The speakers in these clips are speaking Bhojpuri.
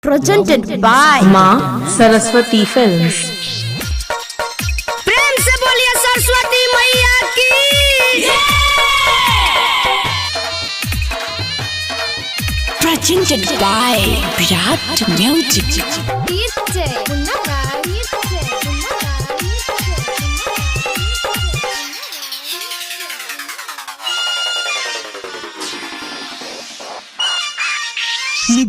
presented by माँ सरस्वती फिल्म्स। प्रेम से बोलिए सरस्वती मैया की। Presented by Virat Music.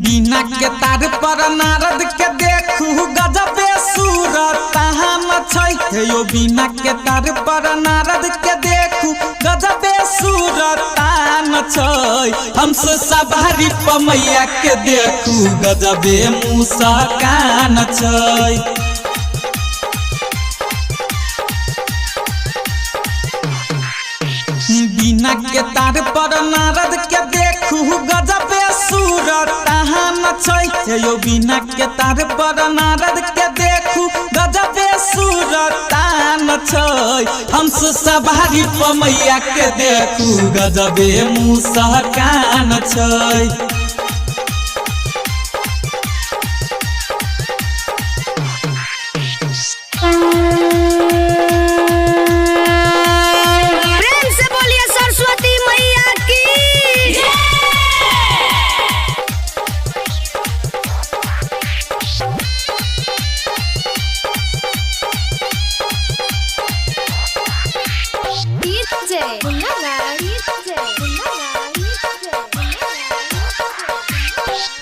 बिना के तार पर नारद के देखू गजबे सूरत हम छै यो। बिना के तार पर नारद के देखू गजबे सूरत हम छै। हमसे सवारी पमैया के देखू गजबे मूसा कान छै। बिना के तार पर नारद के देखू गजबे सूरत हम छै यो। बिना के तार पर नारद के देखू गजबे सूरत हम छै। हमसे सवारी पमैया के देखू गजबे मूसा कान छै।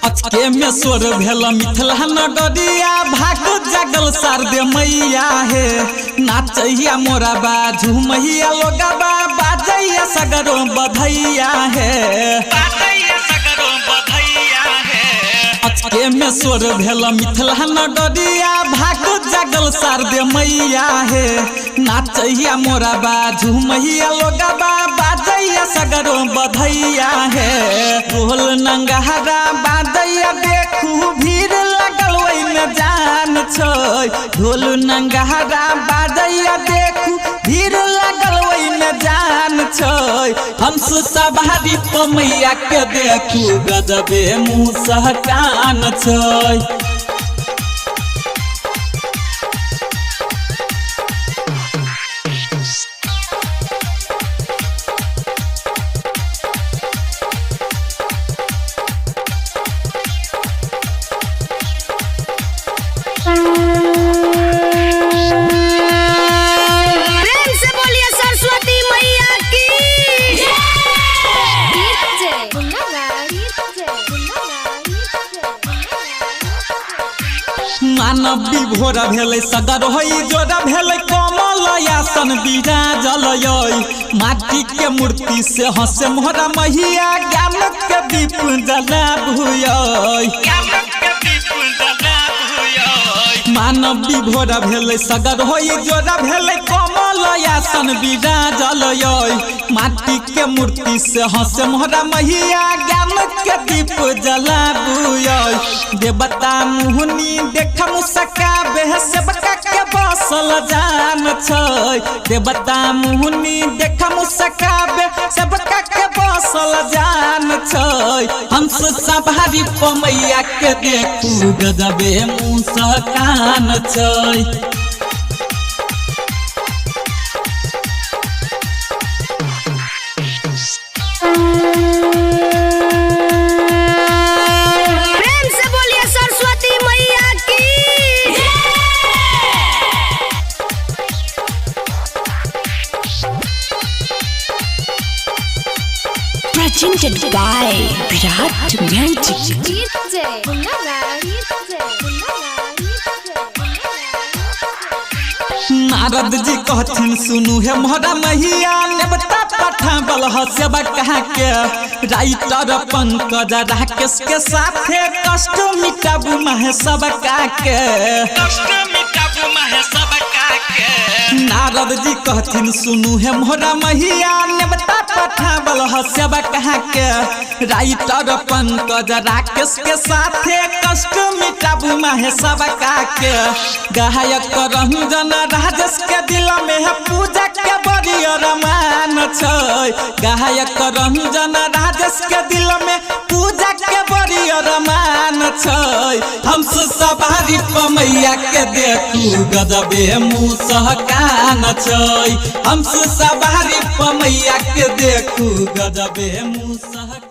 अचके में स्वर भेल मिथिला नगरिया भाग जगल शारदे मैया हे। नाचैया मोरा बाजू मैया लोगबा बाजैया सगरो बधैया हे। अचके में स्वर भेल मिथिला नगरिया भाग जगल शारदे मैया हे। नाचैया मोरा बाजू मैया लोगबा बाजैया सगरो बधैया हे। ढोल नंगहरा बाजैया देखू भीड़ लगल ओइ में जान छै। ढोल नंगहरा बाजैया देखू भीड़ लगल ओइ में जान छै। हमसे सवारी पमैया के देखू गजबे मूसा कान छै। मानव विभोर भेलै सगर होई जोड़ा भेलै कमल आसन विराजल यै। माटी के मूर्ति से हंसे मोहरा मैया ज्ञान के दीप जलाबू यै। मानव विभोर भेलै सगर होई जोड़ा भेलै कमल आसन विराजल यै। माटी के मूर्ति से हंसे मोहरा मैया ज्ञान के दीप जलाबू यै। देवता मुहनी देख मुसका बेहसबका के बसल जान छै। देवता मुहनी देख मुसका बेहसबका के बसल जान छै। हमसे सवारी पमैया के देखू गजबे मूसा कान छै। Presented by Virat Music. Narad ji कहथिन सुनू हे मोहरा मैया नेवता पठावल हसेबा कहा के। राइटर पंकज राकेश के साथे कष्ट मिटाबू महेशबा के। नारद जी कहथिन सुनू हे मोहरा मैया नेवता पठावल हसेबा कहा के। राइटर पंकज राकेश के साथे कष्ट मिटाबू महेशबा के। गायक रंजन राजेश के दिल में है पूजा के बड़ी अरमान छै। गायक रंजन राजेश के दिल में पूजा के बड़ी अरमान छै हंस सवारी पर मैया के देखू गजबे मुस्कान छै हंस सवारी पर मैया के देखू गजबे मुस्कान।